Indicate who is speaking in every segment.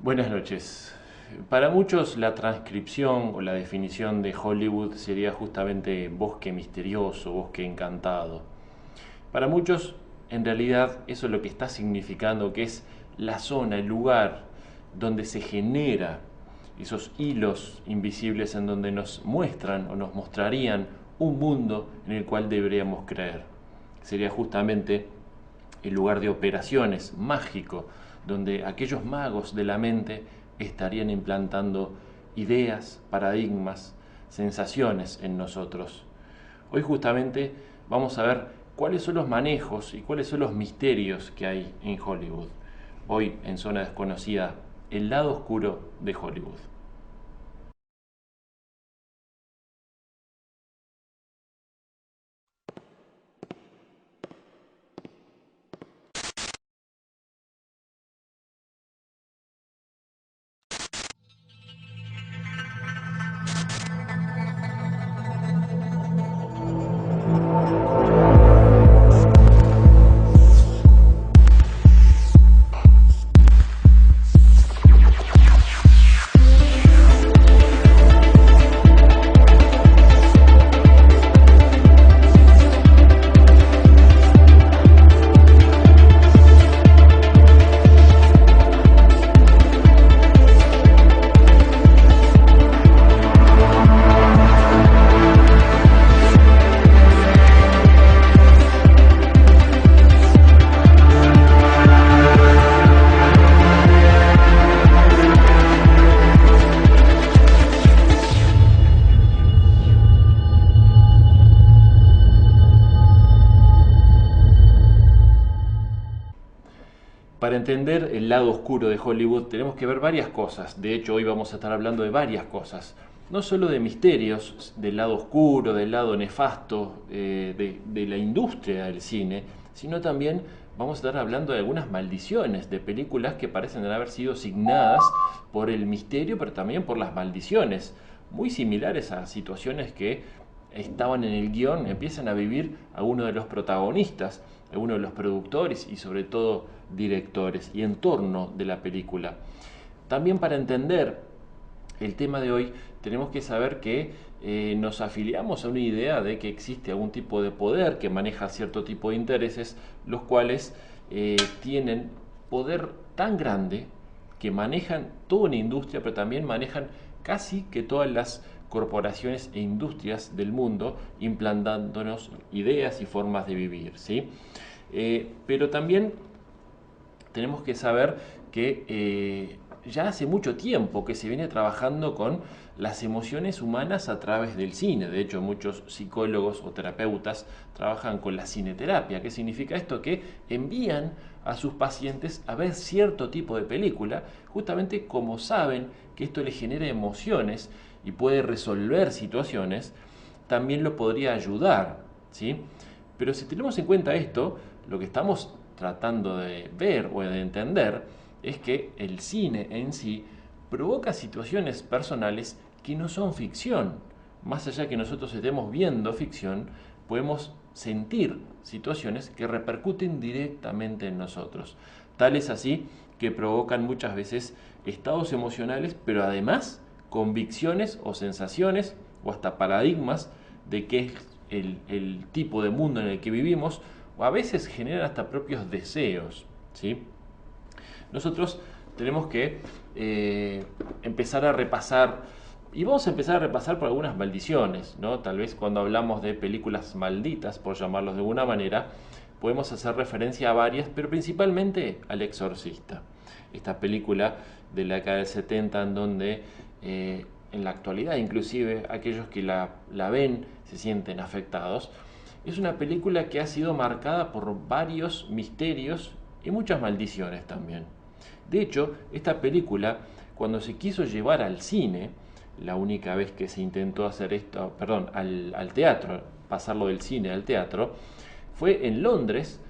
Speaker 1: Buenas noches. Para muchos la transcripción o la definición de Hollywood sería justamente bosque misterioso, bosque encantado. Para muchos en realidad eso es lo que está significando, que es la zona, el lugar donde se genera esos hilos invisibles en donde nos muestran o nos mostrarían un mundo en el cual deberíamos creer. Sería justamente el lugar de operaciones mágico, donde aquellos magos de la mente estarían implantando ideas, paradigmas, sensaciones en nosotros. Hoy justamente vamos a ver cuáles son los manejos y cuáles son los misterios que hay en Hollywood. Hoy en Zona Desconocida, el lado oscuro de Hollywood. Para entender el lado oscuro de Hollywood tenemos que ver varias cosas. De hecho, hoy vamos a estar hablando de varias cosas. No solo de misterios, del lado oscuro, del lado nefasto de la industria del cine, sino también vamos a estar hablando de algunas maldiciones de películas que parecen haber sido signadas por el misterio, pero también por las maldiciones, muy similares a situaciones que estaban en el guión, empiezan a vivir algunos de los protagonistas, algunos de los productores y sobre todo directores y entorno de la película. También para entender el tema de hoy tenemos que saber que nos afiliamos a una idea de que existe algún tipo de poder que maneja cierto tipo de intereses, los cuales tienen poder tan grande que manejan toda una industria, pero también manejan casi que todas las corporaciones e industrias del mundo, implantándonos ideas y formas de vivir, ¿sí? Pero también tenemos que saber que ya hace mucho tiempo que se viene trabajando con las emociones humanas a través del cine. De hecho, muchos psicólogos o terapeutas trabajan con la cineterapia. ¿Qué significa esto? Que envían a sus pacientes a ver cierto tipo de película, justamente como saben que esto les genera emociones y puede resolver situaciones, también lo podría ayudar, ¿sí? Pero si tenemos en cuenta esto, lo que estamos tratando de ver o de entender es que el cine en sí provoca situaciones personales que no son ficción. Más allá que nosotros estemos viendo ficción, podemos sentir situaciones que repercuten directamente en nosotros. Tal es así que provocan muchas veces estados emocionales, pero además convicciones o sensaciones o hasta paradigmas de qué es el tipo de mundo en el que vivimos, o a veces generan hasta propios deseos, ¿sí? Nosotros tenemos que empezar a repasar, y vamos a empezar a repasar por algunas maldiciones, ¿no? Tal vez cuando hablamos de películas malditas, por llamarlos de alguna manera, podemos hacer referencia a varias, pero principalmente al Exorcista. Esta película de la década del 70 en donde en la actualidad inclusive aquellos que la ven se sienten afectados. Es una película que ha sido marcada por varios misterios y muchas maldiciones también. De hecho, esta película, cuando se quiso llevar al cine, la única vez que se intentó hacer esto, perdón, al teatro, pasarlo del cine al teatro, fue en Londres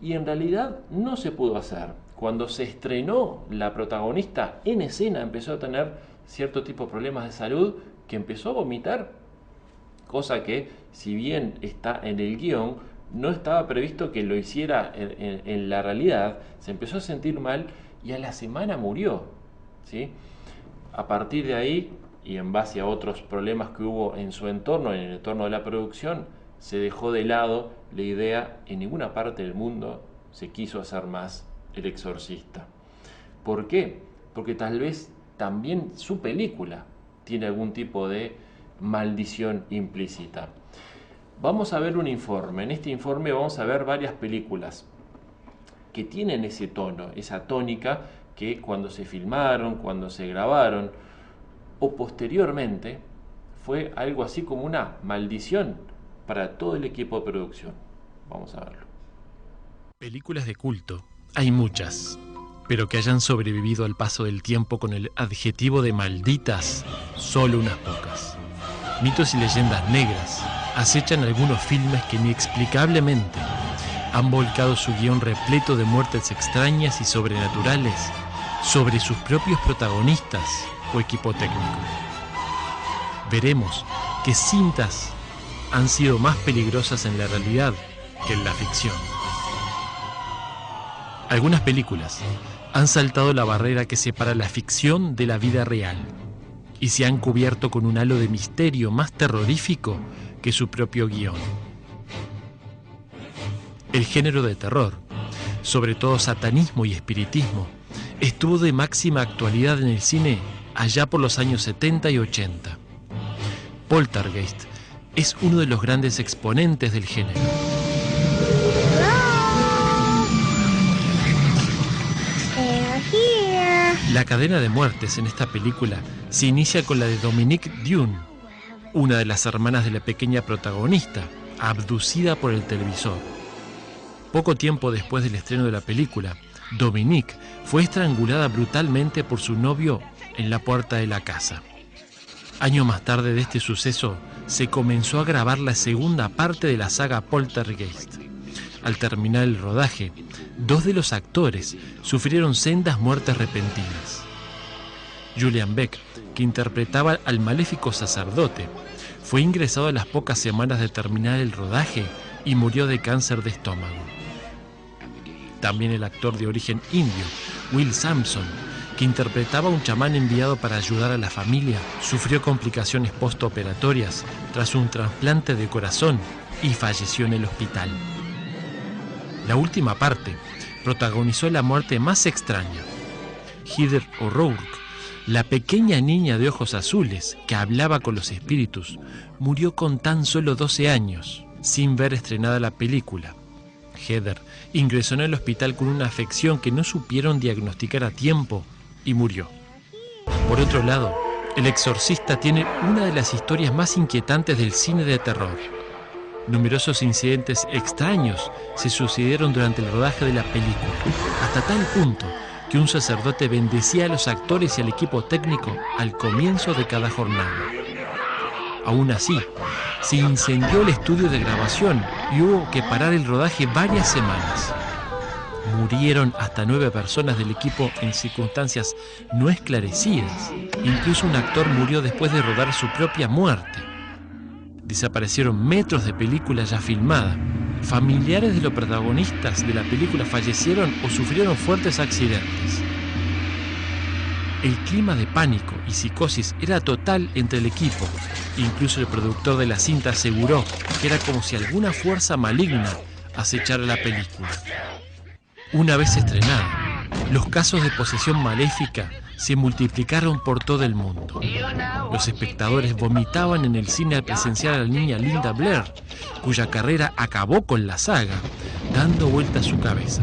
Speaker 1: y en realidad no se pudo hacer. Cuando se estrenó, la protagonista en escena empezó a tener cierto tipo de problemas de salud, que empezó a vomitar, cosa que, si bien está en el guión, no estaba previsto que lo hiciera en la realidad. Se empezó a sentir mal y a la semana murió. ¿sí? A partir de ahí, y en base a otros problemas que hubo en su entorno, en el entorno de la producción, se dejó de lado la idea, en ninguna parte del mundo se quiso hacer más El Exorcista. ¿Por qué? Porque tal vez también su película tiene algún tipo de maldición implícita. Vamos a ver un informe. En este informe vamos a ver varias películas que tienen ese tono, esa tónica, que cuando se filmaron, cuando se grabaron o posteriormente fue algo así como una maldición para todo el equipo de producción. Vamos a verlo.
Speaker 2: Películas de culto, hay muchas, pero que hayan sobrevivido al paso del tiempo con el adjetivo de malditas, solo unas pocas. Mitos y leyendas negras acechan algunos filmes que inexplicablemente han volcado su guión repleto de muertes extrañas y sobrenaturales sobre sus propios protagonistas o equipo técnico. Veremos qué cintas han sido más peligrosas en la realidad que en la ficción. Algunas películas han saltado la barrera que separa la ficción de la vida real y se han cubierto con un halo de misterio más terrorífico que su propio guión. El género de terror, sobre todo satanismo y espiritismo, estuvo de máxima actualidad en el cine allá por los años 70 y 80. Poltergeist es uno de los grandes exponentes del género. La cadena de muertes en esta película se inicia con la de Dominique Dune, una de las hermanas de la pequeña protagonista, abducida por el televisor. Poco tiempo después del estreno de la película, Dominique fue estrangulada brutalmente por su novio en la puerta de la casa. Años más tarde de este suceso, se comenzó a grabar la segunda parte de la saga Poltergeist. Al terminar el rodaje, 2 de los actores sufrieron sendas muertes repentinas. Julian Beck, que interpretaba al maléfico sacerdote, fue ingresado a las pocas semanas de terminar el rodaje y murió de cáncer de estómago. También el actor de origen indio, Will Sampson, que interpretaba a un chamán enviado para ayudar a la familia, sufrió complicaciones postoperatorias tras un trasplante de corazón y falleció en el hospital. La última parte protagonizó la muerte más extraña. Heather O'Rourke, la pequeña niña de ojos azules que hablaba con los espíritus, murió con tan solo 12 años, sin ver estrenada la película. Heather ingresó en el hospital con una afección que no supieron diagnosticar a tiempo y murió. Por otro lado, El Exorcista tiene una de las historias más inquietantes del cine de terror. Numerosos incidentes extraños se sucedieron durante el rodaje de la película, hasta tal punto que un sacerdote bendecía a los actores y al equipo técnico al comienzo de cada jornada. Aún así, se incendió el estudio de grabación y hubo que parar el rodaje varias semanas. Murieron hasta 9 personas del equipo en circunstancias no esclarecidas. Incluso un actor murió después de rodar su propia muerte. Desaparecieron metros de película ya filmada. Familiares de los protagonistas de la película fallecieron o sufrieron fuertes accidentes. El clima de pánico y psicosis era total entre el equipo. Incluso el productor de la cinta aseguró que era como si alguna fuerza maligna acechara la película. Una vez estrenada, los casos de posesión maléfica se multiplicaron por todo el mundo. Los espectadores vomitaban en el cine al presenciar a la niña Linda Blair, cuya carrera acabó con la saga, dando vuelta a su cabeza.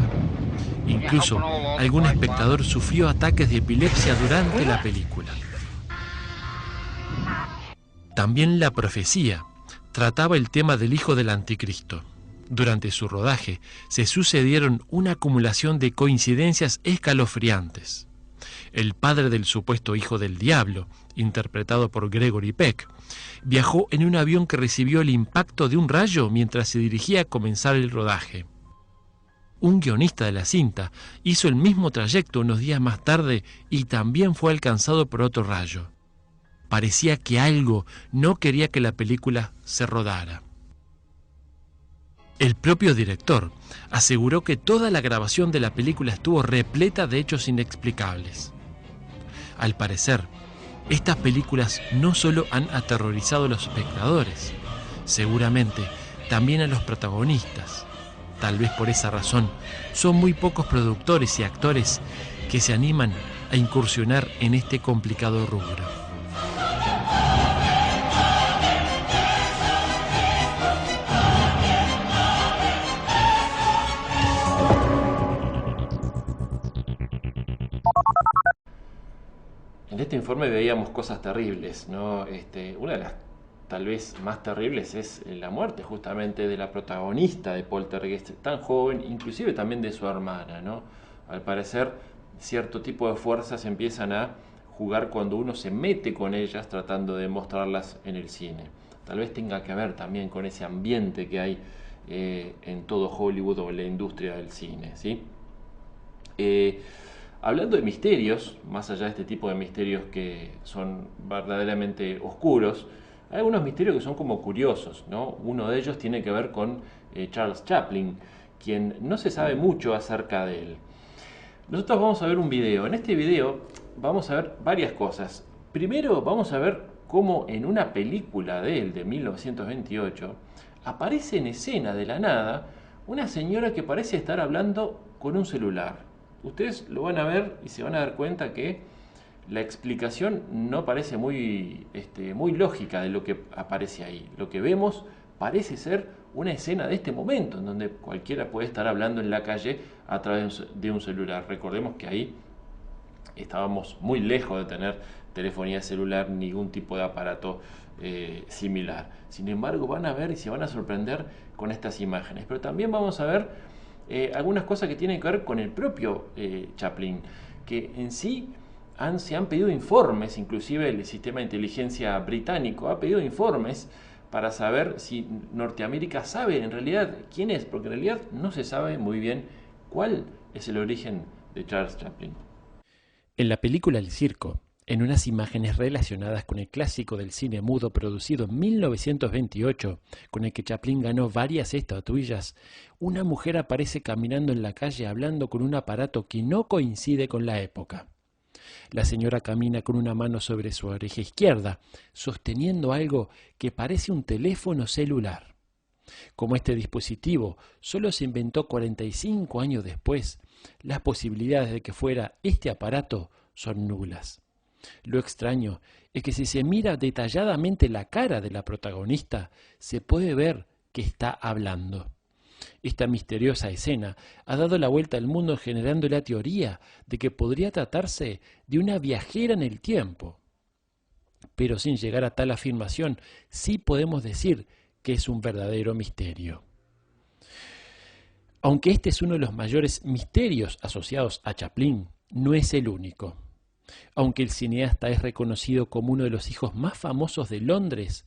Speaker 2: Incluso, algún espectador sufrió ataques de epilepsia durante la película. También La Profecía trataba el tema del hijo del anticristo. Durante su rodaje se sucedieron una acumulación de coincidencias escalofriantes. El padre del supuesto hijo del diablo, interpretado por Gregory Peck, viajó en un avión que recibió el impacto de un rayo mientras se dirigía a comenzar el rodaje. Un guionista de la cinta hizo el mismo trayecto unos días más tarde y también fue alcanzado por otro rayo. Parecía que algo no quería que la película se rodara. El propio director aseguró que toda la grabación de la película estuvo repleta de hechos inexplicables. Al parecer, estas películas no solo han aterrorizado a los espectadores, seguramente también a los protagonistas. Tal vez por esa razón, son muy pocos productores y actores que se animan a incursionar en este complicado rubro.
Speaker 1: En este informe veíamos cosas terribles, ¿no? Una de las tal vez más terribles es la muerte justamente de la protagonista de Poltergeist, tan joven, inclusive también de su hermana, ¿no? Al parecer, cierto tipo de fuerzas empiezan a jugar cuando uno se mete con ellas tratando de mostrarlas en el cine. Tal vez tenga que ver también con ese ambiente que hay en todo Hollywood o en la industria del cine, ¿sí? Hablando de misterios, más allá de este tipo de misterios que son verdaderamente oscuros, hay algunos misterios que son como curiosos, ¿no? Uno de ellos tiene que ver con Charles Chaplin, quien no se sabe mucho acerca de él. Nosotros vamos a ver un video. En este video vamos a ver varias cosas. Primero vamos a ver cómo en una película de él de 1928 aparece en escena de la nada una señora que parece estar hablando con un celular. Ustedes lo van a ver y se van a dar cuenta que la explicación no parece muy lógica de lo que aparece ahí. Lo que vemos parece ser una escena de este momento, en donde cualquiera puede estar hablando en la calle a través de un celular. Recordemos que ahí estábamos muy lejos de tener telefonía celular, ningún tipo de aparato similar. Sin embargo, van a ver y se van a sorprender con estas imágenes. Pero también vamos a ver algunas cosas que tienen que ver con el propio Chaplin, que en sí se han pedido informes, inclusive el sistema de inteligencia británico ha pedido informes para saber si Norteamérica sabe en realidad quién es, porque en realidad no se sabe muy bien cuál es el origen de Charles Chaplin.
Speaker 2: En la película El Circo, en unas imágenes relacionadas con el clásico del cine mudo producido en 1928, con el que Chaplin ganó varias estatuillas, una mujer aparece caminando en la calle hablando con un aparato que no coincide con la época. La señora camina con una mano sobre su oreja izquierda, sosteniendo algo que parece un teléfono celular. Como este dispositivo solo se inventó 45 años después, las posibilidades de que fuera este aparato son nulas. Lo extraño es que si se mira detalladamente la cara de la protagonista, se puede ver que está hablando. Esta misteriosa escena ha dado la vuelta al mundo generando la teoría de que podría tratarse de una viajera en el tiempo. Pero sin llegar a tal afirmación, sí podemos decir que es un verdadero misterio. Aunque este es uno de los mayores misterios asociados a Chaplin, no es el único. Aunque el cineasta es reconocido como uno de los hijos más famosos de Londres,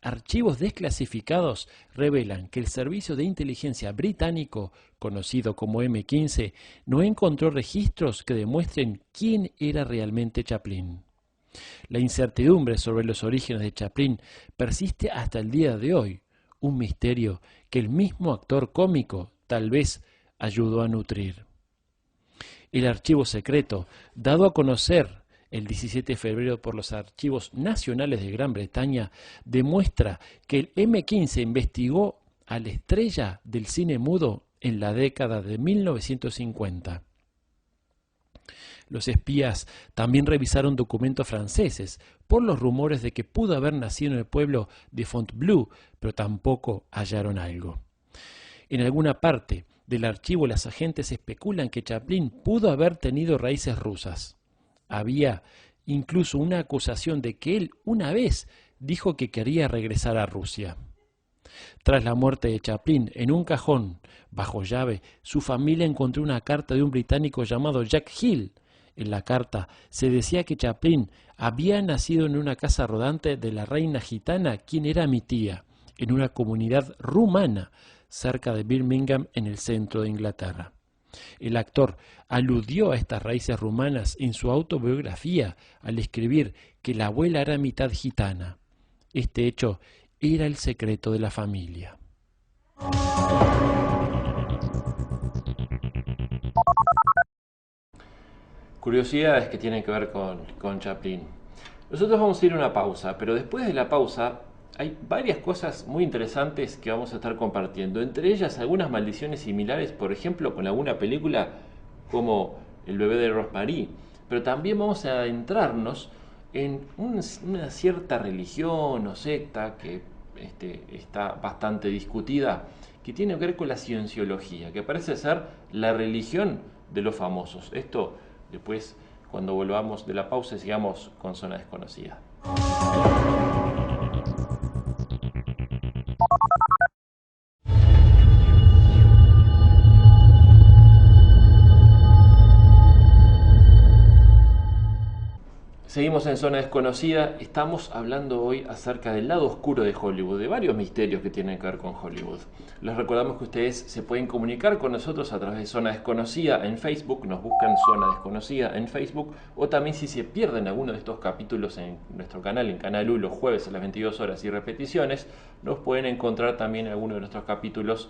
Speaker 2: archivos desclasificados revelan que el servicio de inteligencia británico, conocido como M15, no encontró registros que demuestren quién era realmente Chaplin. La incertidumbre sobre los orígenes de Chaplin persiste hasta el día de hoy, un misterio que el mismo actor cómico tal vez ayudó a nutrir. El archivo secreto, dado a conocer el 17 de febrero por los Archivos Nacionales de Gran Bretaña, demuestra que el M15 investigó a la estrella del cine mudo en la década de 1950. Los espías también revisaron documentos franceses por los rumores de que pudo haber nacido en el pueblo de Fontainebleau, pero tampoco hallaron algo. En alguna parte del archivo los agentes especulan que Chaplin pudo haber tenido raíces rusas. Había incluso una acusación de que él una vez dijo que quería regresar a Rusia. Tras la muerte de Chaplin, en un cajón, bajo llave, su familia encontró una carta de un británico llamado Jack Hill. En la carta se decía que Chaplin había nacido en una casa rodante de la reina gitana, quien era mi tía, en una comunidad rumana cerca de Birmingham, en el centro de Inglaterra. El actor aludió a estas raíces rumanas en su autobiografía al escribir que la abuela era mitad gitana. Este hecho era el secreto de la familia.
Speaker 1: Curiosidades que tienen que ver con Chaplin. Nosotros vamos a ir a una pausa, pero después de la pausa hay varias cosas muy interesantes que vamos a estar compartiendo. Entre ellas algunas maldiciones similares, por ejemplo, con alguna película como El bebé de Rosemary. Pero también vamos a adentrarnos en una cierta religión o secta que está bastante discutida, que tiene que ver con la cienciología, que parece ser la religión de los famosos. Esto después, cuando volvamos de la pausa, sigamos con Zona Desconocida. Seguimos en Zona Desconocida, estamos hablando hoy acerca del lado oscuro de Hollywood, de varios misterios que tienen que ver con Hollywood. Les recordamos que ustedes se pueden comunicar con nosotros a través de Zona Desconocida en Facebook, nos buscan Zona Desconocida en Facebook, o también si se pierden alguno de estos capítulos en nuestro canal, en Canal U, los jueves a las 22 horas y repeticiones, nos pueden encontrar también algunos de nuestros capítulos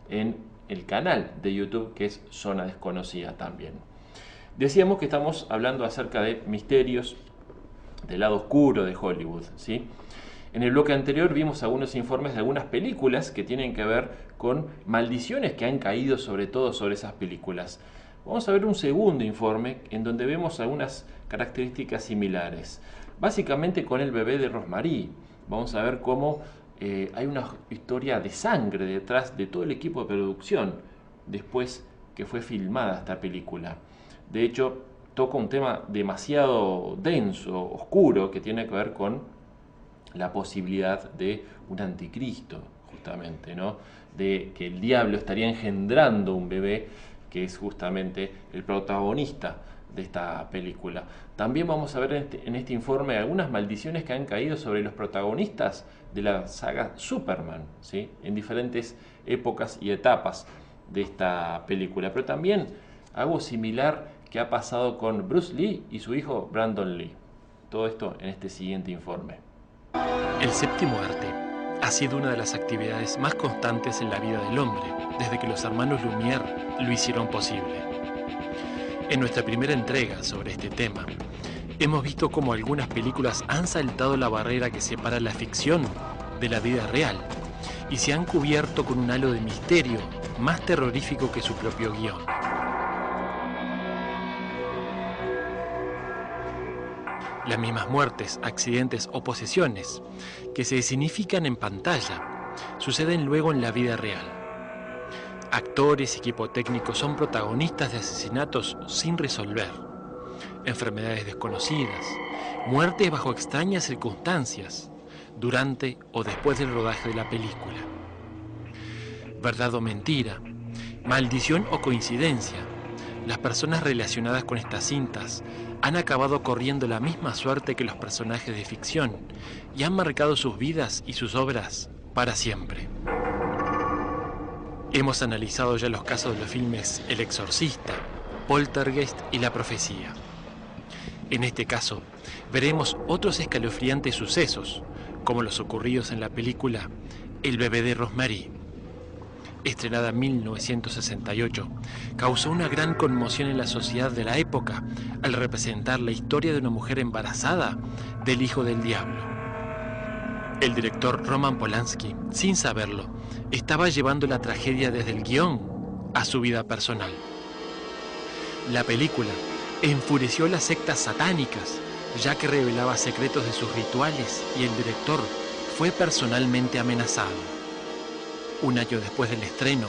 Speaker 1: en el canal de YouTube que es Zona Desconocida también. Decíamos que estamos hablando acerca de misterios del lado oscuro de Hollywood, ¿sí? En el bloque anterior vimos algunos informes de algunas películas que tienen que ver con maldiciones que han caído sobre todo sobre esas películas. Vamos a ver un segundo informe en donde vemos algunas características similares. Básicamente con El bebé de Rosemary. Vamos a ver cómo hay una historia de sangre detrás de todo el equipo de producción después que fue filmada esta película. De hecho, toca un tema demasiado denso, oscuro, que tiene que ver con la posibilidad de un anticristo, justamente, ¿no? De que el diablo estaría engendrando un bebé, que es justamente el protagonista de esta película. También vamos a ver en este informe algunas maldiciones que han caído sobre los protagonistas de la saga Superman, ¿sí? En diferentes épocas y etapas de esta película. Pero también algo similar que ha pasado con Bruce Lee y su hijo Brandon Lee. Todo esto en este siguiente informe.
Speaker 2: El séptimo arte ha sido una de las actividades más constantes en la vida del hombre, desde que los hermanos Lumière lo hicieron posible. En nuestra primera entrega sobre este tema, hemos visto cómo algunas películas han saltado la barrera que separa la ficción de la vida real y se han cubierto con un halo de misterio más terrorífico que su propio guión. Las mismas muertes, accidentes o posesiones que se escenifican en pantalla suceden luego en la vida real. Actores y equipo técnico son protagonistas de asesinatos sin resolver, enfermedades desconocidas, muertes bajo extrañas circunstancias, durante o después del rodaje de la película. Verdad o mentira, maldición o coincidencia, las personas relacionadas con estas cintas han acabado corriendo la misma suerte que los personajes de ficción y han marcado sus vidas y sus obras para siempre. Hemos analizado ya los casos de los filmes El Exorcista, Poltergeist y La Profecía. En este caso, veremos otros escalofriantes sucesos, como los ocurridos en la película El bebé de Rosemary. Estrenada en 1968, causó una gran conmoción en la sociedad de la época al representar la historia de una mujer embarazada del hijo del diablo. El director Roman Polanski, sin saberlo, estaba llevando la tragedia desde el guión a su vida personal. La película enfureció a las sectas satánicas, ya que revelaba secretos de sus rituales y el director fue personalmente amenazado. Un año después del estreno,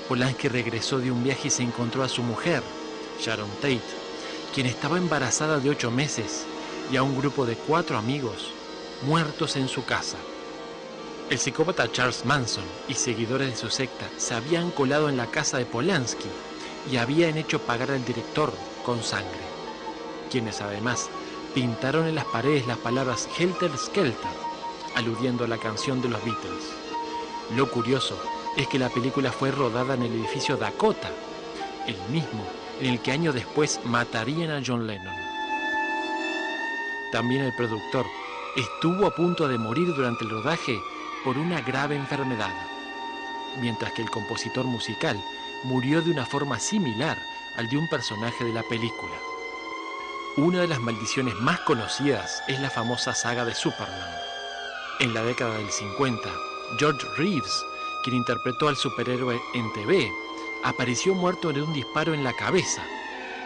Speaker 2: Polanski regresó de un viaje y se encontró a su mujer, Sharon Tate, quien estaba embarazada de 8 meses, y a un grupo de 4 amigos muertos en su casa. El psicópata Charles Manson y seguidores de su secta se habían colado en la casa de Polanski y habían hecho pagar al director con sangre, quienes además pintaron en las paredes las palabras Helter Skelter, aludiendo a la canción de los Beatles. Lo curioso es que la película fue rodada en el edificio Dakota, el mismo en el que años después matarían a John Lennon. También el productor estuvo a punto de morir durante el rodaje por una grave enfermedad, mientras que el compositor musical murió de una forma similar al de un personaje de la película. Una de las maldiciones más conocidas es la famosa saga de Superman. En la década del 50, George Reeves, quien interpretó al superhéroe en TV, apareció muerto de un disparo en la cabeza.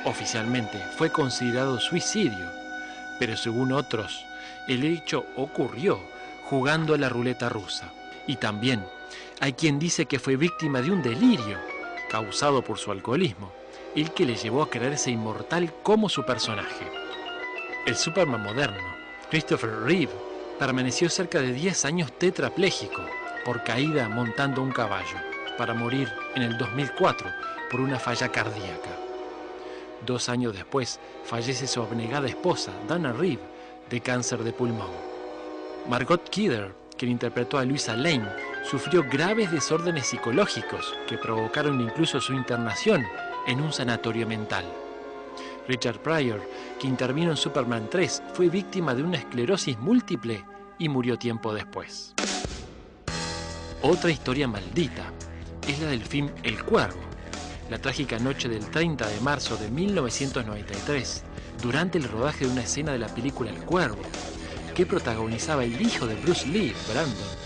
Speaker 2: Oficialmente fue considerado suicidio, pero según otros, el hecho ocurrió jugando a la ruleta rusa. Y también hay quien dice que fue víctima de un delirio causado por su alcoholismo, el que le llevó a creerse inmortal como su personaje. El Superman moderno, Christopher Reeve, permaneció cerca de 10 años tetrapléjico por caída montando un caballo, para morir en el 2004 por una falla cardíaca. 2 años después fallece su abnegada esposa, Dana Reeve, de cáncer de pulmón. Margot Kidder, quien interpretó a Luisa Lane, sufrió graves desórdenes psicológicos que provocaron incluso su internación en un sanatorio mental. Richard Pryor, que intervino en Superman 3, fue víctima de una esclerosis múltiple y murió tiempo después. Otra historia maldita es la del film El Cuervo, la trágica noche del 30 de marzo de 1993, durante el rodaje de una escena de la película El Cuervo, que protagonizaba el hijo de Bruce Lee, Brandon.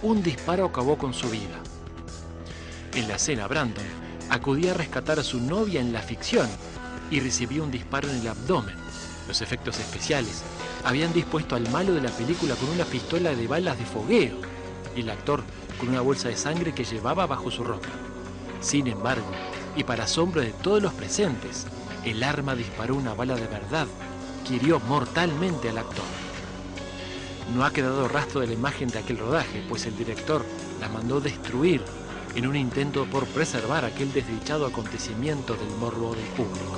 Speaker 2: Un disparo acabó con su vida. En la escena, Brandon acudía a rescatar a su novia en la ficción y recibió un disparo en el abdomen. Los efectos especiales habían dispuesto al malo de la película con una pistola de balas de fogueo y el actor con una bolsa de sangre que llevaba bajo su ropa. Sin embargo, y para asombro de todos los presentes, el arma disparó una bala de verdad que hirió mortalmente al actor. No ha quedado rastro de la imagen de aquel rodaje, pues el director la mandó destruir en un intento por preservar aquel desdichado acontecimiento del morbo del público.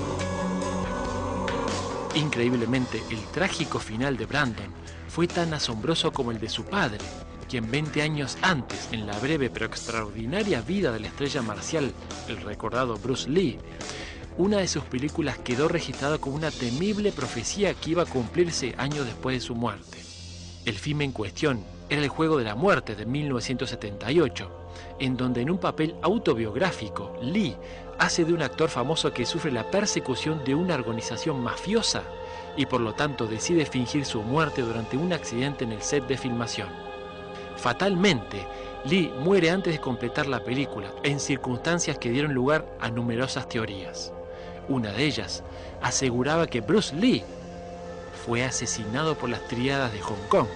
Speaker 2: Increíblemente, el trágico final de Brandon fue tan asombroso como el de su padre, quien 20 años antes, en la breve pero extraordinaria vida de la estrella marcial, el recordado Bruce Lee, una de sus películas quedó registrada como una temible profecía que iba a cumplirse años después de su muerte. El film en cuestión era El Juego de la Muerte de 1978, en donde en un papel autobiográfico, Lee hace de un actor famoso que sufre la persecución de una organización mafiosa y por lo tanto decide fingir su muerte durante un accidente en el set de filmación. Fatalmente, Lee muere antes de completar la película, en circunstancias que dieron lugar a numerosas teorías. Una de ellas aseguraba que Bruce Lee fue asesinado por las tríadas de Hong Kong.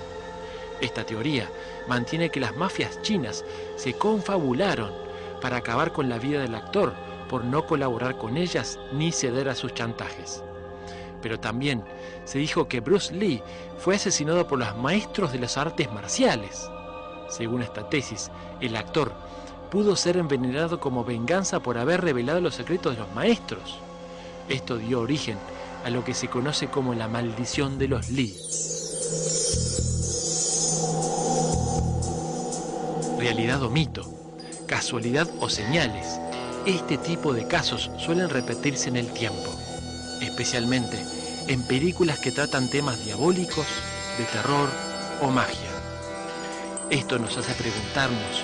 Speaker 2: Esta teoría mantiene que las mafias chinas se confabularon para acabar con la vida del actor por no colaborar con ellas ni ceder a sus chantajes. Pero también se dijo que Bruce Lee fue asesinado por los maestros de las artes marciales. Según esta tesis, el actor pudo ser envenenado como venganza por haber revelado los secretos de los maestros. Esto dio origen a lo que se conoce como la maldición de los Lee. Realidad o mito, casualidad o señales, este tipo de casos suelen repetirse en el tiempo, especialmente en películas que tratan temas diabólicos, de terror o magia. Esto nos hace preguntarnos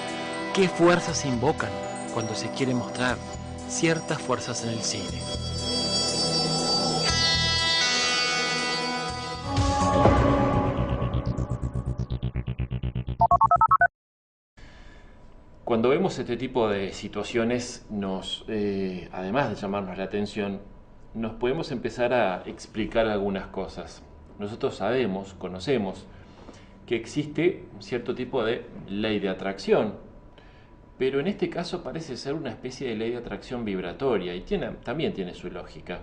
Speaker 2: qué fuerzas se invocan cuando se quiere mostrar ciertas fuerzas en el cine.
Speaker 1: Cuando vemos este tipo de situaciones, además de llamarnos la atención, nos podemos empezar a explicar algunas cosas. Nosotros sabemos, conocemos, que existe un cierto tipo de ley de atracción, pero en este caso parece ser una especie de ley de atracción vibratoria y también tiene su lógica.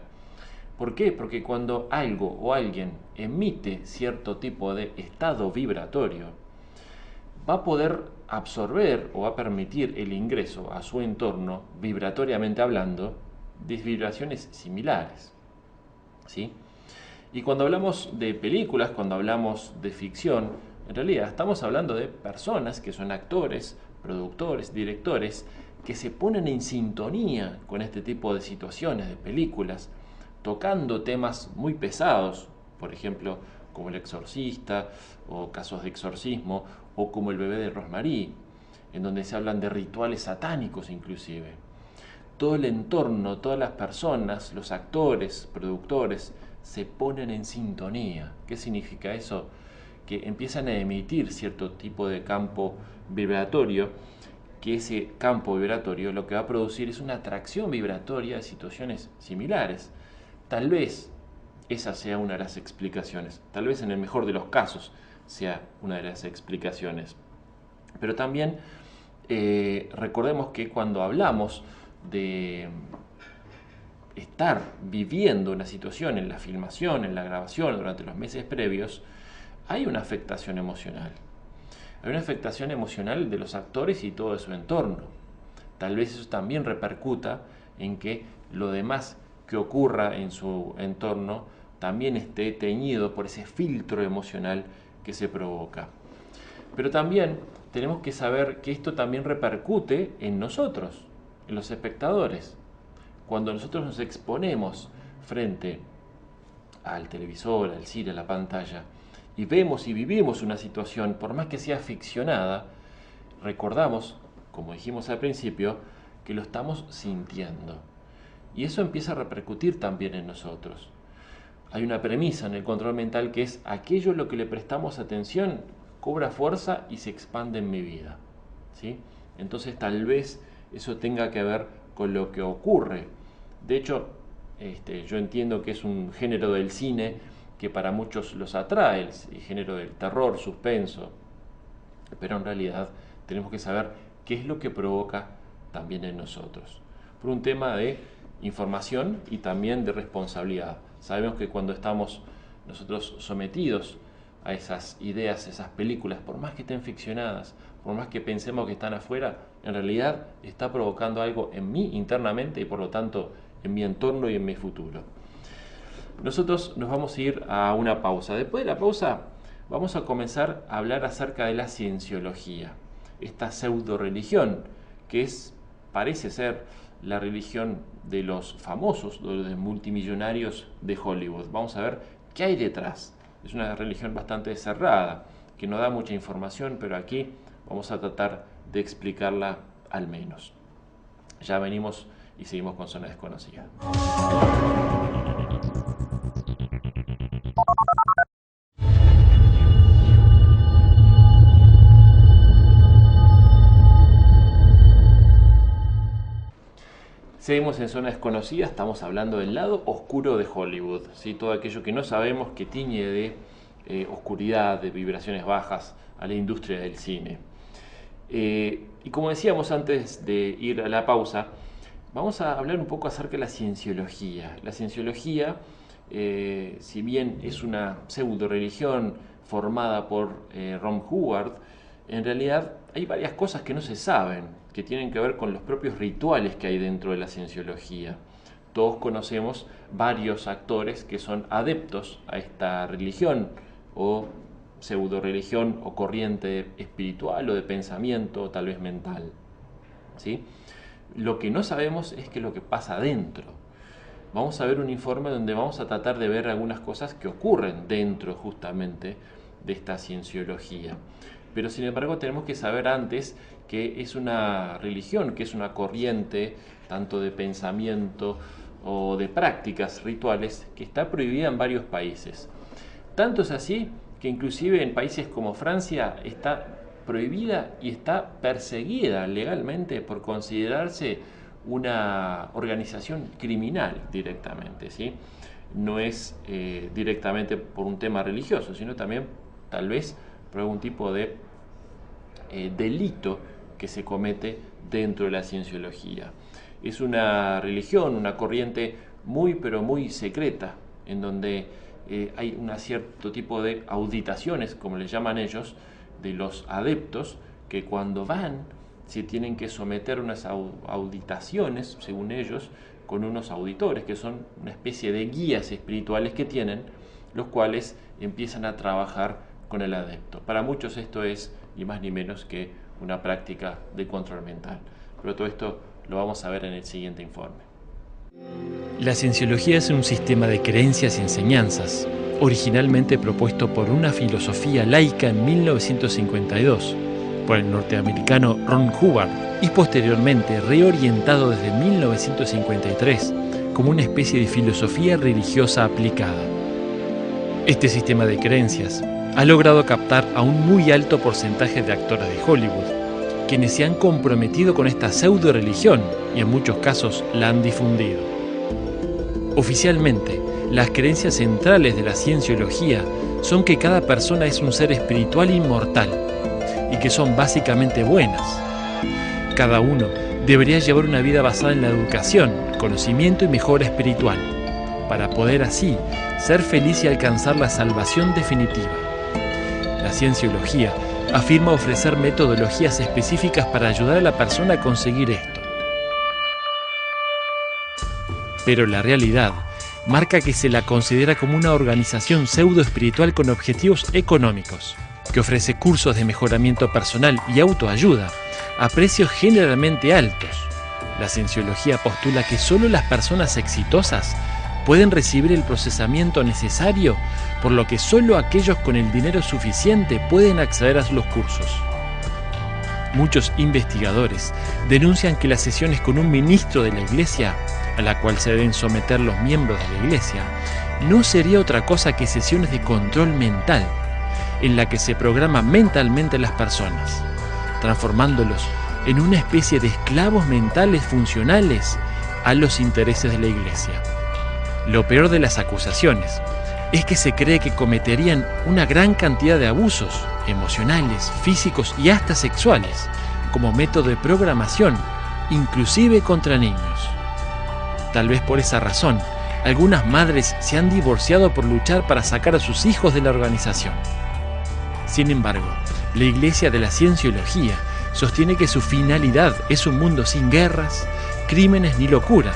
Speaker 1: ¿Por qué? Porque cuando algo o alguien emite cierto tipo de estado vibratorio, va a poder absorber o va a permitir el ingreso a su entorno, vibratoriamente hablando, de vibraciones similares. ¿Sí? Y cuando hablamos de películas, cuando hablamos de ficción, en realidad estamos hablando de personas que son actores, productores, directores, que se ponen en sintonía con este tipo de situaciones, de películas, tocando temas muy pesados, por ejemplo, como El Exorcista, o casos de exorcismo, o como El bebé de Rosemary, en donde se hablan de rituales satánicos inclusive. Todo el entorno, todas las personas, los actores, productores, se ponen en sintonía. ¿Qué significa eso? Que empiezan a emitir cierto tipo de campo vibratorio, que ese campo vibratorio lo que va a producir es una atracción vibratoria de situaciones similares. Tal vez esa sea una de las explicaciones, tal vez en el mejor de los casos sea una de las explicaciones. Pero también recordemos que cuando hablamos de estar viviendo una situación en la filmación, en la grabación, durante los meses previos, hay una afectación emocional. Hay una afectación emocional de los actores y todo de su entorno. Tal vez eso también repercuta en que lo demás que ocurra en su entorno también esté teñido por ese filtro emocional que se provoca. Pero también tenemos que saber que esto también repercute en nosotros, en los espectadores. Cuando nosotros nos exponemos frente al televisor, al cine, a la pantalla, y vemos y vivimos una situación, por más que sea ficcionada, recordamos, como dijimos al principio, que lo estamos sintiendo. Y eso empieza a repercutir también en nosotros. Hay una premisa en el control mental que es: aquello a lo que le prestamos atención cobra fuerza y se expande en mi vida, ¿sí? Entonces tal vez eso tenga que ver con lo que ocurre. De hecho, yo entiendo que es un género del cine que para muchos los atrae, el género del terror, suspenso, pero en realidad tenemos que saber qué es lo que provoca también en nosotros. Por un tema de información y también de responsabilidad. Sabemos que cuando estamos nosotros sometidos a esas ideas, esas películas, por más que estén ficcionadas, por más que pensemos que están afuera, en realidad está provocando algo en mí internamente y por lo tanto en mi entorno y en mi futuro. Nosotros nos vamos a ir a una pausa. Después de la pausa vamos a comenzar a hablar acerca de la cienciología, esta pseudo religión que parece ser la religión de los famosos, de los multimillonarios de Hollywood. Vamos a ver qué hay detrás. Es una religión bastante cerrada, que no da mucha información, pero aquí vamos a tratar de explicarla al menos. Ya venimos y seguimos con Zona Desconocida. Seguimos en Zona Desconocida, estamos hablando del lado oscuro de Hollywood, ¿sí? Todo aquello que no sabemos que tiñe de oscuridad, de vibraciones bajas a la industria del cine. Y como decíamos antes de ir a la pausa, vamos a hablar un poco acerca de la cienciología. La cienciología, si bien es una pseudo religión formada por Ron Hubbard, en realidad hay varias cosas que no se saben, que tienen que ver con los propios rituales que hay dentro de la cienciología. Todos conocemos varios actores que son adeptos a esta religión o pseudo religión o corriente espiritual o de pensamiento o tal vez mental, ¿sí? Lo que no sabemos es qué es lo que pasa adentro. Vamos a ver un informe donde vamos a tratar de ver algunas cosas que ocurren dentro justamente de esta cienciología. Pero sin embargo tenemos que saber antes que es una religión, que es una corriente tanto de pensamiento o de prácticas rituales que está prohibida en varios países. Tanto es así que inclusive en países como Francia está prohibida y está perseguida legalmente por considerarse una organización criminal directamente, ¿sí? No es directamente por un tema religioso, sino también tal vez por algún tipo de delito que se comete dentro de la cienciología. Es una religión, una corriente muy pero muy secreta, en donde hay un cierto tipo de auditaciones, como les llaman ellos, de los adeptos, que cuando van se tienen que someter a unas auditaciones, según ellos, con unos auditores, que son una especie de guías espirituales que tienen, los cuales empiezan a trabajar con el adepto. Para muchos esto es ni más ni menos que una práctica de control mental. Pero todo esto lo vamos a ver en el siguiente informe.
Speaker 2: La cienciología es un sistema de creencias y enseñanzas, originalmente propuesto por una filosofía laica en 1952, por el norteamericano Ron Hubbard, y posteriormente reorientado desde 1953 como una especie de filosofía religiosa aplicada. Este sistema de creencias ha logrado captar a un muy alto porcentaje de actores de Hollywood, quienes se han comprometido con esta pseudo-religión y en muchos casos la han difundido. Oficialmente, las creencias centrales de la cienciología son que cada persona es un ser espiritual inmortal y que son básicamente buenas. Cada uno debería llevar una vida basada en la educación, conocimiento y mejora espiritual, para poder así ser feliz y alcanzar la salvación definitiva. La cienciología afirma ofrecer metodologías específicas para ayudar a la persona a conseguir esto. Pero la realidad marca que se la considera como una organización pseudo-espiritual con objetivos económicos, que ofrece cursos de mejoramiento personal y autoayuda a precios generalmente altos. La cienciología postula que solo las personas exitosas pueden recibir el procesamiento necesario, por lo que solo aquellos con el dinero suficiente pueden acceder a los cursos. Muchos investigadores denuncian que las sesiones con un ministro de la Iglesia, a la cual se deben someter los miembros de la Iglesia, no sería otra cosa que sesiones de control mental, en la que se programan mentalmente a las personas, transformándolos en una especie de esclavos mentales funcionales a los intereses de la Iglesia. Lo peor de las acusaciones es que se cree que cometerían una gran cantidad de abusos emocionales, físicos y hasta sexuales, como método de programación, inclusive contra niños. Tal vez por esa razón, algunas madres se han divorciado por luchar para sacar a sus hijos de la organización. Sin embargo, la Iglesia de la Cienciología sostiene que su finalidad es un mundo sin guerras, crímenes ni locura,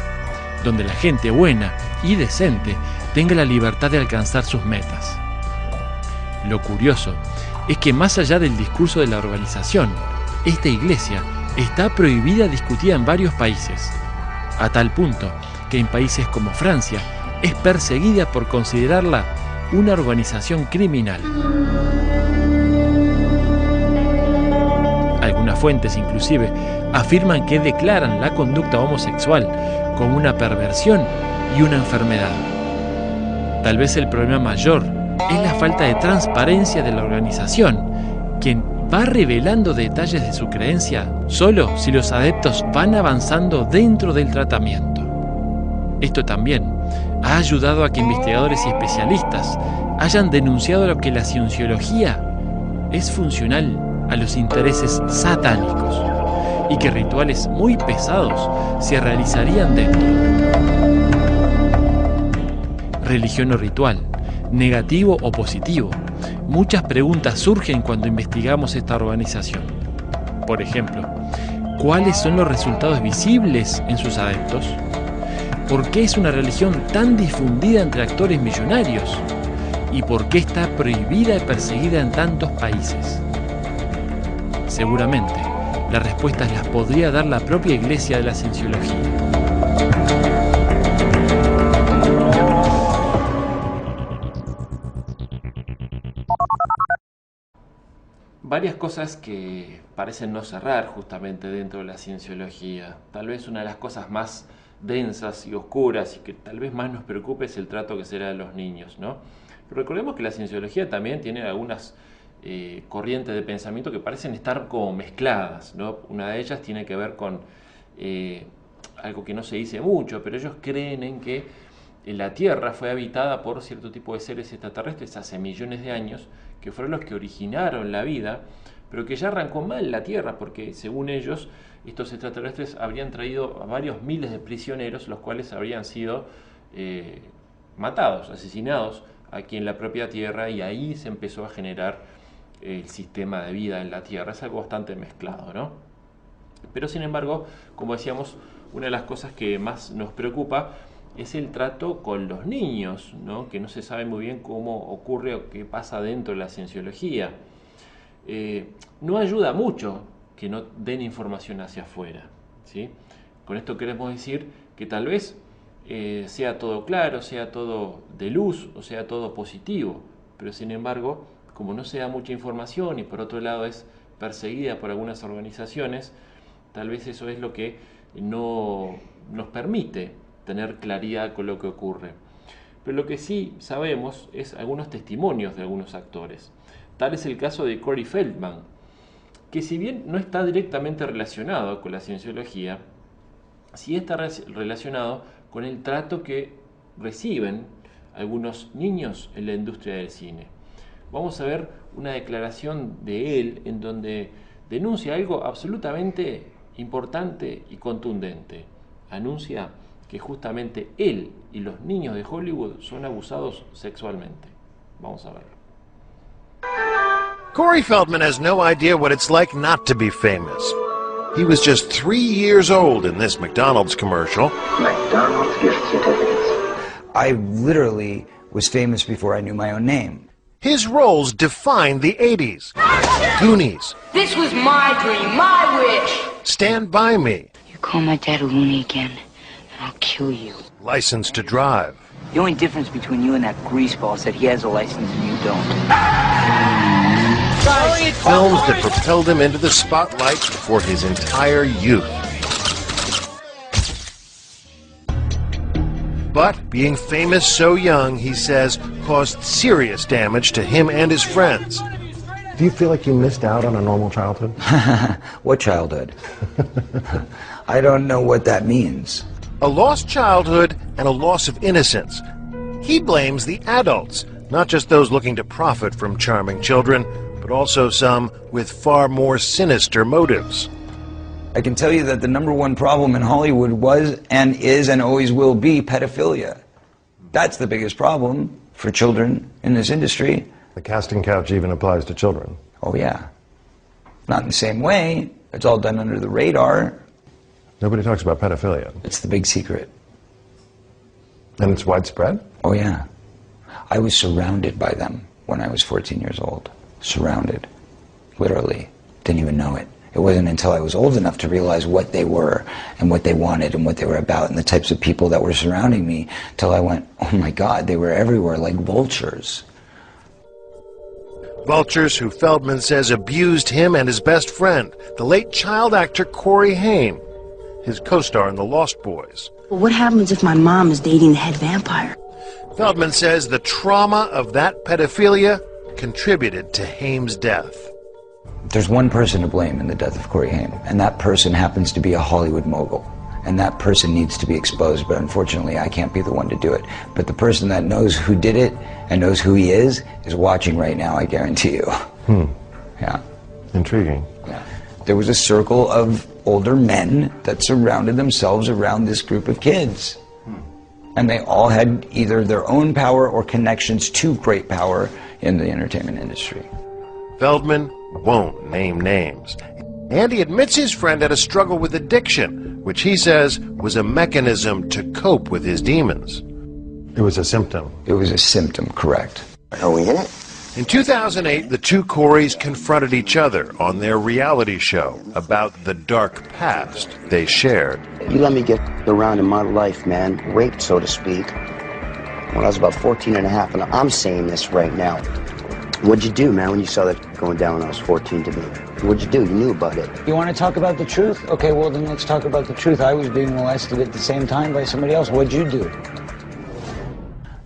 Speaker 2: donde la gente buena y decente tenga la libertad de alcanzar sus metas. Lo curioso es que más allá del discurso de la organización, esta iglesia está prohibida discutida en varios países, a tal punto que en países como Francia es perseguida por considerarla una organización criminal. Algunas fuentes inclusive afirman que declaran la conducta homosexual como una perversión y una enfermedad. Tal vez el problema mayor es la falta de transparencia de la organización, quien va revelando detalles de su creencia solo si los adeptos van avanzando dentro del tratamiento. Esto también ha ayudado a que investigadores y especialistas hayan denunciado lo que la cienciología es funcional a los intereses satánicos y que rituales muy pesados se realizarían dentro. Religión o ritual, negativo o positivo. Muchas preguntas surgen cuando investigamos esta organización. Por ejemplo, ¿cuáles son los resultados visibles en sus adeptos? ¿Por qué es una religión tan difundida entre actores millonarios? ¿Y por qué está prohibida y perseguida en tantos países? Seguramente, las respuestas las podría dar la propia Iglesia de la Cienciología.
Speaker 1: Varias cosas que parecen no cerrar justamente dentro de la cienciología. Tal vez una de las cosas más densas y oscuras y que tal vez más nos preocupe es el trato que se da a los niños, ¿no? Pero recordemos que la cienciología también tiene algunas corrientes de pensamiento que parecen estar como mezcladas, ¿no? Una de ellas tiene que ver con algo que no se dice mucho, pero ellos creen en que la Tierra fue habitada por cierto tipo de seres extraterrestres hace millones de años, que fueron los que originaron la vida, pero que ya arrancó mal la Tierra, porque según ellos, estos extraterrestres habrían traído a varios miles de prisioneros, los cuales habrían sido matados, asesinados aquí en la propia Tierra, y ahí se empezó a generar el sistema de vida en la Tierra. Es algo bastante mezclado, ¿no? Pero sin embargo, como decíamos, una de las cosas que más nos preocupa es el trato con los niños, ¿no? Que no se sabe muy bien cómo ocurre o qué pasa dentro de la cienciología. No ayuda mucho que no den información hacia afuera, ¿sí? Con esto queremos decir que tal vez sea todo claro, sea todo de luz o sea todo positivo, pero sin embargo, como no se da mucha información y por otro lado es perseguida por algunas organizaciones, tal vez eso es lo que no nos permite tener claridad con lo que ocurre. Pero lo que sí sabemos es algunos testimonios de algunos actores. Tal es el caso de Corey Feldman, que si bien no está directamente relacionado con la cienciología, sí está relacionado con el trato que reciben algunos niños en la industria del cine. Vamos a ver una declaración de él en donde denuncia algo absolutamente importante y contundente. Anuncia que justamente él y los niños de Hollywood son abusados sexualmente. Vamos a verlo.
Speaker 3: Corey Feldman has no idea what it's like not to be famous. He was just 3 years old in this McDonald's commercial.
Speaker 4: McDonald's gift certificates. I literally was famous before I knew my own name.
Speaker 3: His roles defined the 80s. Goonies.
Speaker 5: This was my dream, my wish.
Speaker 3: Stand By Me.
Speaker 5: You call my dad a loony again, and I'll kill you.
Speaker 3: License to Drive.
Speaker 6: The only difference between you and that greaseball is that he has a license and you don't.
Speaker 3: Films that propelled him into the spotlight for his entire youth. But being famous so young, he says, caused serious damage to him and his friends.
Speaker 7: Do you feel like you missed out on a normal childhood?
Speaker 4: What childhood? I don't know what that means.
Speaker 3: A lost childhood and a loss of innocence. He blames the adults, not just those looking to profit from charming children, but also some with far more sinister motives.
Speaker 4: I can tell you that the number one problem in Hollywood was and is and always will be pedophilia. That's the biggest problem for children in this industry.
Speaker 7: The casting couch even applies to children.
Speaker 4: Oh yeah. Not in the same way. It's all done under the radar.
Speaker 7: Nobody talks about pedophilia.
Speaker 4: It's the big secret.
Speaker 7: And it's widespread?
Speaker 4: Oh yeah. I was surrounded by them when I was 14 years old. Surrounded. Literally. Didn't even know it. It wasn't until I was old enough to realize what they were and what they wanted and what they were about and the types of people that were surrounding me till I went, oh my God, they were everywhere like vultures.
Speaker 3: Vultures who Feldman says abused him and his best friend, the late child actor Corey Haim, his co-star in The Lost Boys.
Speaker 5: Well, what happens if my mom is dating the head vampire?
Speaker 3: Feldman says the trauma of that pedophilia contributed to Haim's death.
Speaker 4: There's one person to blame in the death of Corey Haim, and that person happens to be a Hollywood mogul. And that person needs to be exposed, but unfortunately I can't be the one to do it. But the person that knows who did it and knows who he is watching right now, I guarantee you. Yeah.
Speaker 7: Intriguing.
Speaker 4: Yeah. There was a circle of older men that surrounded themselves around this group of kids. And they all had either their own power or connections to great power in the entertainment industry.
Speaker 3: Feldman won't name names. And he admits his friend had a struggle with addiction, which he says was a mechanism to cope with his demons.
Speaker 7: It was a symptom.
Speaker 4: It was a symptom, correct.
Speaker 6: Are we in it?
Speaker 3: In 2008, the two Coreys confronted each other on their reality show about the dark past they shared.
Speaker 6: You let me get around in my life, man, raped, so to speak, when I was about 14 and a half, and I'm saying this right now. What'd you do, man, when you saw that going down when I was 14 to me? What'd you do? You knew about it.
Speaker 4: You want to talk about the truth? Okay, well then let's talk about the truth. I was being molested at the same time by somebody else. What'd you do?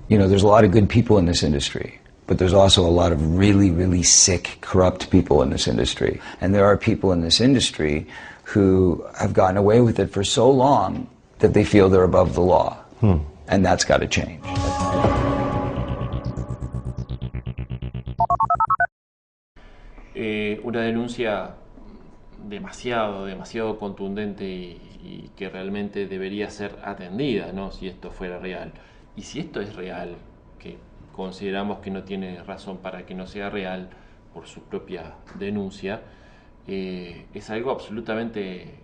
Speaker 4: You know, there's a lot of good people in this industry, but there's also a lot of really, really sick, corrupt people in this industry. And there are people in this industry who have gotten away with it for so long that they feel they're above the law. And that's got to change.
Speaker 1: Una denuncia demasiado contundente y que realmente debería ser atendida, ¿no? Si esto fuera real. Y si esto es real, que consideramos que no tiene razón para que no sea real por su propia denuncia, es algo absolutamente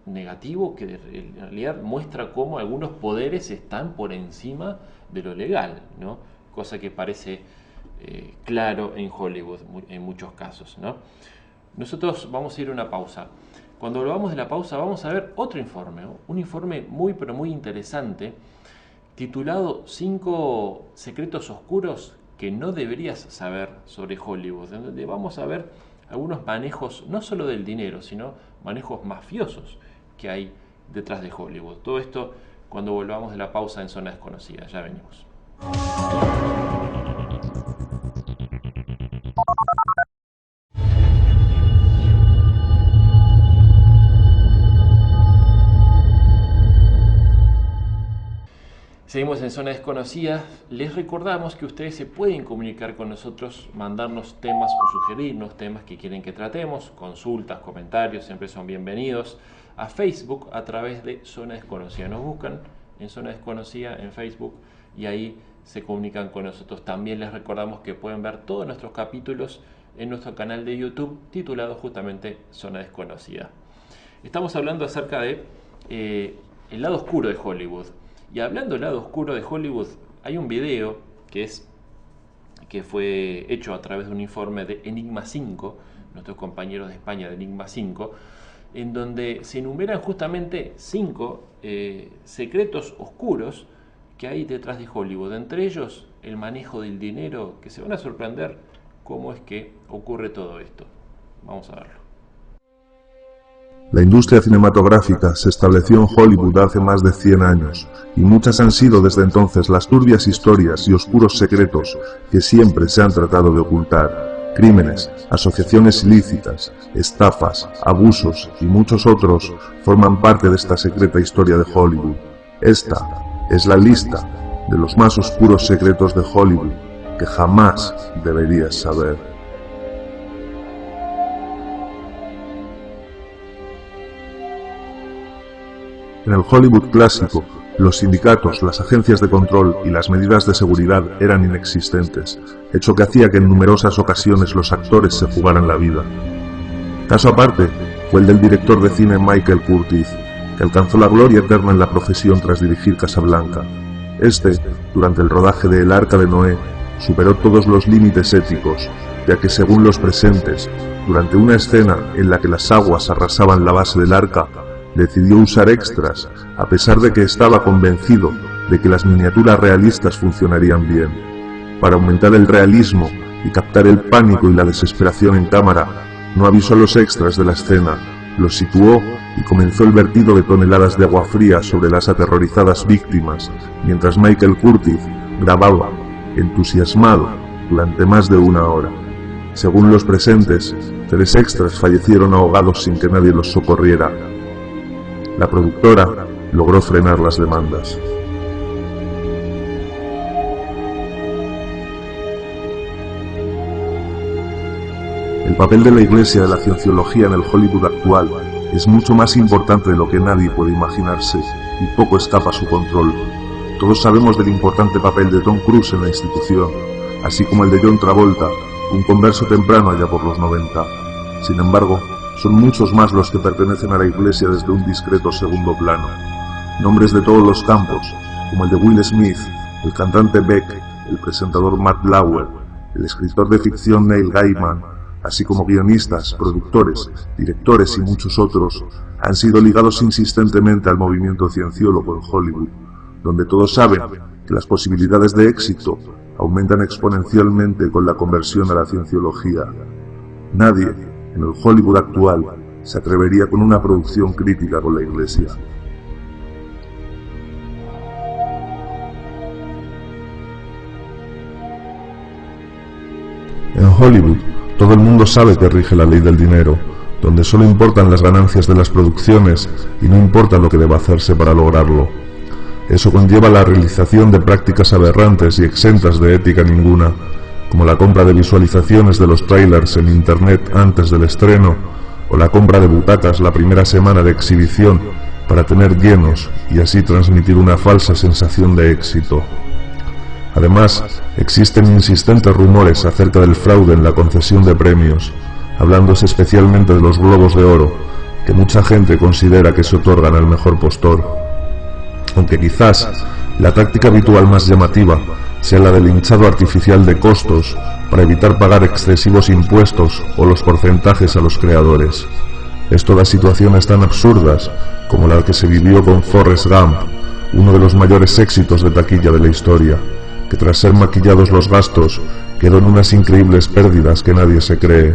Speaker 1: negativo que en realidad muestra cómo algunos poderes están por encima de lo legal, ¿no? Cosa que parece claro en Hollywood en muchos casos, ¿no? Nosotros vamos a ir a una pausa. Cuando volvamos de la pausa vamos a ver otro informe, ¿no? Un informe muy interesante titulado 5 secretos oscuros que no deberías saber sobre Hollywood, en donde vamos a ver algunos manejos no solo del dinero, sino manejos mafiosos que hay detrás de Hollywood. Todo esto cuando volvamos de la pausa en Zona Desconocida. Ya venimos. Seguimos en Zona Desconocida. Les recordamos que ustedes se pueden comunicar con nosotros, mandarnos temas o sugerirnos temas que quieren que tratemos, consultas, comentarios, siempre son bienvenidos, a Facebook a través de Zona Desconocida. Nos buscan en Zona Desconocida en Facebook y ahí se comunican con nosotros. También les recordamos que pueden ver todos nuestros capítulos en nuestro canal de YouTube titulado justamente Zona Desconocida. Estamos hablando acerca de el lado oscuro de Hollywood. Y hablando del lado oscuro de Hollywood, hay un video que fue hecho a través de un informe de Enigma 5, nuestros compañeros de España de Enigma 5, en donde se enumeran justamente 5 secretos oscuros que hay detrás de Hollywood. Entre ellos, el manejo del dinero, que se van a sorprender cómo es que ocurre todo esto. Vamos a verlo.
Speaker 8: La industria cinematográfica se estableció en Hollywood hace más de 100 años, y muchas han sido desde entonces las turbias historias y oscuros secretos que siempre se han tratado de ocultar. Crímenes, asociaciones ilícitas, estafas, abusos y muchos otros forman parte de esta secreta historia de Hollywood. Esta es la lista de los más oscuros secretos de Hollywood que jamás deberías saber. En el Hollywood clásico, los sindicatos, las agencias de control y las medidas de seguridad eran inexistentes, hecho que hacía que en numerosas ocasiones los actores se jugaran la vida. Caso aparte fue el del director de cine Michael Curtiz, que alcanzó la gloria eterna en la profesión tras dirigir Casablanca. Este, durante el rodaje de El Arca de Noé, superó todos los límites éticos, ya que según los presentes, durante una escena en la que las aguas arrasaban la base del arca, decidió usar extras, a pesar de que estaba convencido de que las miniaturas realistas funcionarían bien. Para aumentar el realismo y captar el pánico y la desesperación en cámara, no avisó a los extras de la escena, los situó y comenzó el vertido de toneladas de agua fría sobre las aterrorizadas víctimas, mientras Michael Curtiz grababa, entusiasmado, durante más de 1 hora. Según los presentes, 3 extras fallecieron ahogados sin que nadie los socorriera. La productora logró frenar las demandas. El papel de la Iglesia de la Cienciología en el Hollywood actual es mucho más importante de lo que nadie puede imaginarse y poco escapa a su control. Todos sabemos del importante papel de Tom Cruise en la institución, así como el de John Travolta, un converso temprano allá por los 90. Sin embargo, son muchos más los que pertenecen a la Iglesia desde un discreto segundo plano. Nombres de todos los campos, como el de Will Smith, el cantante Beck, el presentador Matt Lauer, el escritor de ficción Neil Gaiman, así como guionistas, productores, directores y muchos otros, han sido ligados insistentemente al movimiento cienciólogo en Hollywood, donde todos saben que las posibilidades de éxito aumentan exponencialmente con la conversión a la cienciología. Nadie, en el Hollywood actual, se atrevería con una producción crítica con la Iglesia. En Hollywood, todo el mundo sabe que rige la ley del dinero, donde solo importan las ganancias de las producciones y no importa lo que deba hacerse para lograrlo. Eso conlleva la realización de prácticas aberrantes y exentas de ética ninguna, como la compra de visualizaciones de los trailers en internet antes del estreno, o la compra de butacas la primera semana de exhibición para tener llenos y así transmitir una falsa sensación de éxito. Además, existen insistentes rumores acerca del fraude en la concesión de premios, hablándose especialmente de los Globos de Oro, que mucha gente considera que se otorgan al mejor postor. Aunque quizás la táctica habitual más llamativa sea la del hinchado artificial de costos para evitar pagar excesivos impuestos o los porcentajes a los creadores. Esto da situaciones tan absurdas como la que se vivió con Forrest Gump, uno de los mayores éxitos de taquilla de la historia, que tras ser maquillados los gastos quedó en unas increíbles pérdidas que nadie se cree,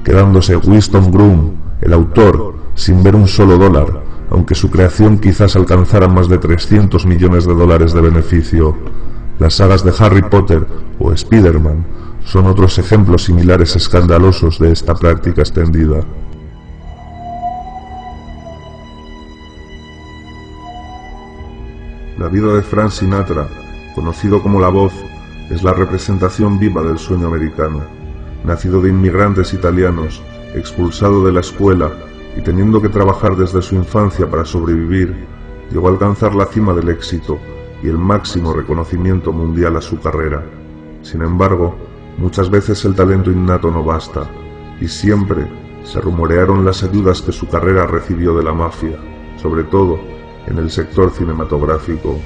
Speaker 8: quedándose Winston Groom, el autor, sin ver un solo dólar, aunque su creación quizás alcanzara más de $300 millones de beneficio. Las sagas de Harry Potter o Spider-Man son otros ejemplos similares escandalosos de esta práctica extendida. La vida de Frank Sinatra, conocido como La Voz, es la representación viva del sueño americano. Nacido de inmigrantes italianos, expulsado de la escuela y teniendo que trabajar desde su infancia para sobrevivir, llegó a alcanzar la cima del éxito y el máximo reconocimiento mundial a su carrera. Sin embargo, muchas veces el talento innato no basta, y siempre se rumorearon las ayudas que su carrera recibió de la mafia, sobre todo en el sector cinematográfico.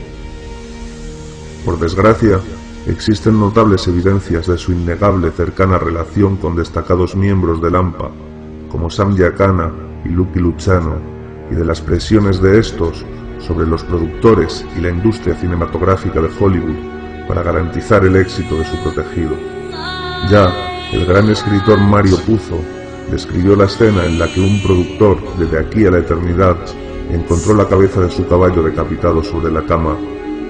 Speaker 8: Por desgracia, existen notables evidencias de su innegable cercana relación con destacados miembros del AMPA, como Sam Giancana y Lucky Luciano, y de las presiones de estos sobre los productores y la industria cinematográfica de Hollywood para garantizar el éxito de su protegido. Ya, el gran escritor Mario Puzo describió la escena en la que un productor, desde aquí a la eternidad, encontró la cabeza de su caballo decapitado sobre la cama,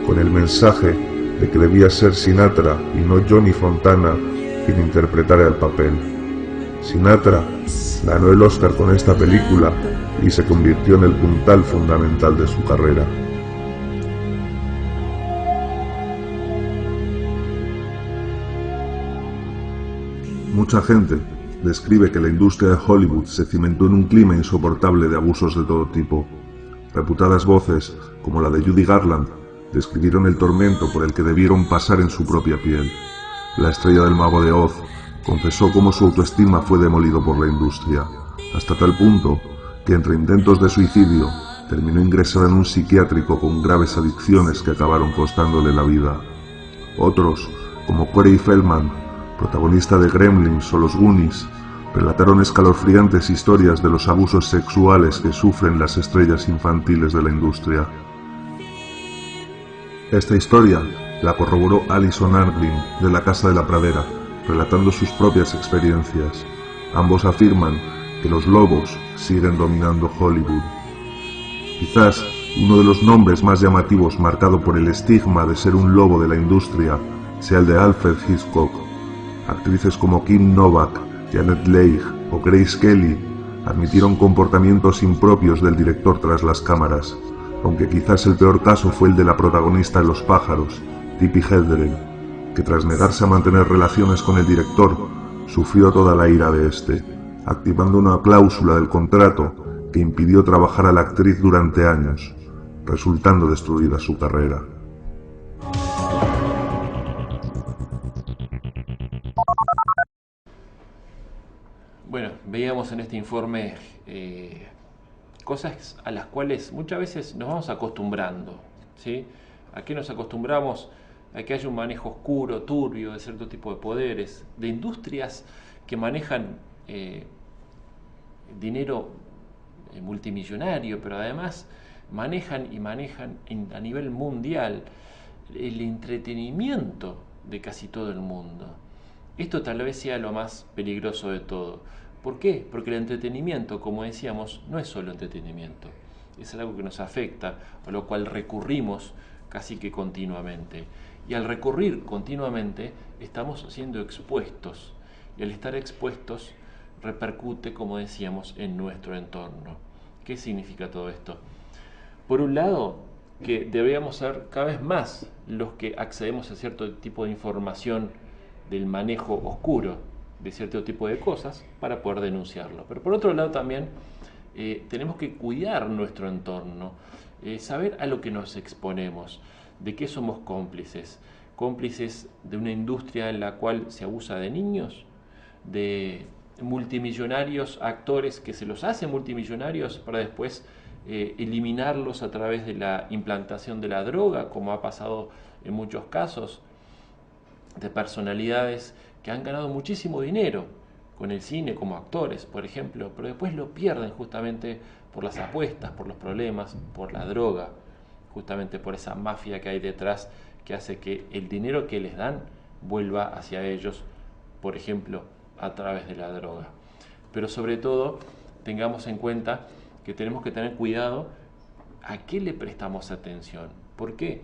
Speaker 8: con el mensaje de que debía ser Sinatra y no Johnny Fontana quien interpretara el papel. Sinatra ganó el Oscar con esta película y se convirtió en el puntal fundamental de su carrera. Mucha gente describe que la industria de Hollywood se cimentó en un clima insoportable de abusos de todo tipo. Reputadas voces, como la de Judy Garland, describieron el tormento por el que debieron pasar en su propia piel. La estrella del Mago de Oz confesó cómo su autoestima fue demolido por la industria, hasta tal punto que entre intentos de suicidio terminó ingresada en un psiquiátrico con graves adicciones que acabaron costándole la vida. Otros, como Corey Feldman, protagonista de Gremlins o Los Goonies, relataron escalofriantes historias de los abusos sexuales que sufren las estrellas infantiles de la industria. Esta historia la corroboró Alison Arngrim de La Casa de la Pradera, relatando sus propias experiencias. Ambos afirman que los lobos siguen dominando Hollywood. Quizás uno de los nombres más llamativos marcado por el estigma de ser un lobo de la industria sea el de Alfred Hitchcock. Actrices como Kim Novak, Janet Leigh o Grace Kelly admitieron comportamientos impropios del director tras las cámaras, aunque quizás el peor caso fue el de la protagonista de Los pájaros, Tippi Hedren, que tras negarse a mantener relaciones con el director, sufrió toda la ira de este, activando una cláusula del contrato que impidió trabajar a la actriz durante años, resultando destruida su carrera.
Speaker 1: Bueno, veíamos en este informe cosas a las cuales muchas veces nos vamos acostumbrando, ¿sí? ¿A qué nos acostumbramos? A que haya un manejo oscuro, turbio, de cierto tipo de poderes, de industrias que manejan dinero multimillonario, pero además manejan a nivel mundial el entretenimiento de casi todo el mundo. Esto tal vez sea lo más peligroso de todo. ¿Por qué? Porque el entretenimiento, como decíamos, no es solo entretenimiento, es algo que nos afecta, a lo cual recurrimos casi que continuamente. Y al recurrir continuamente estamos siendo expuestos, y al estar expuestos repercute, como decíamos, en nuestro entorno. ¿Qué significa todo esto? Por un lado, que deberíamos ser cada vez más los que accedemos a cierto tipo de información del manejo oscuro de cierto tipo de cosas para poder denunciarlo. Pero por otro lado también tenemos que cuidar nuestro entorno, saber a lo que nos exponemos, de qué somos cómplices. Cómplices de una industria en la cual se abusa de niños, de multimillonarios actores que se los hace multimillonarios para después eliminarlos a través de la implantación de la droga, como ha pasado en muchos casos, de personalidades que han ganado muchísimo dinero con el cine como actores, por ejemplo, pero después lo pierden justamente por las apuestas, por los problemas, por la droga, justamente por esa mafia que hay detrás que hace que el dinero que les dan vuelva hacia ellos, por ejemplo, a través de la droga. Pero sobre todo, tengamos en cuenta que tenemos que tener cuidado a qué le prestamos atención. ¿Por qué?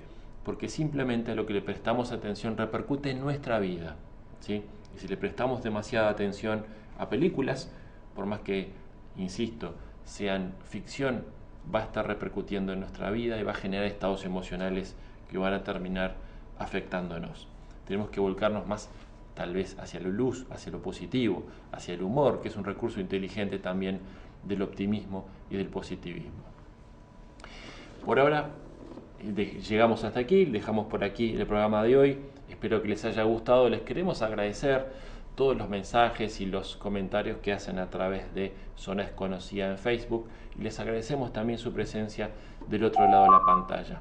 Speaker 1: porque simplemente a lo que le prestamos atención repercute en nuestra vida, ¿sí? Y si le prestamos demasiada atención a películas, por más que, insisto, sean ficción, va a estar repercutiendo en nuestra vida y va a generar estados emocionales que van a terminar afectándonos. Tenemos que volcarnos más, tal vez, hacia la luz, hacia lo positivo, hacia el humor, que es un recurso inteligente también del optimismo y del positivismo. Por ahora llegamos hasta aquí, dejamos por aquí el programa de hoy. Espero que les haya gustado. Les queremos agradecer todos los mensajes y los comentarios que hacen a través de Zona Desconocida en Facebook, y les agradecemos también su presencia del otro lado de la pantalla.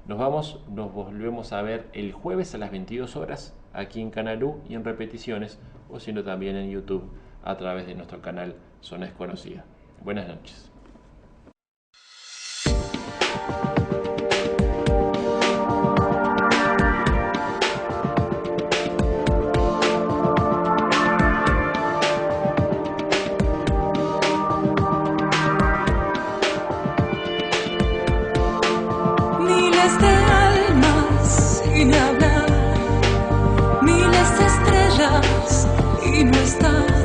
Speaker 1: Nos volvemos a ver el jueves a las 22 horas aquí en Canal U y en repeticiones, o sino también en YouTube a través de nuestro canal Zona Desconocida. Buenas noches.
Speaker 9: Miles de almas sin hablar, miles de estrellas y no están.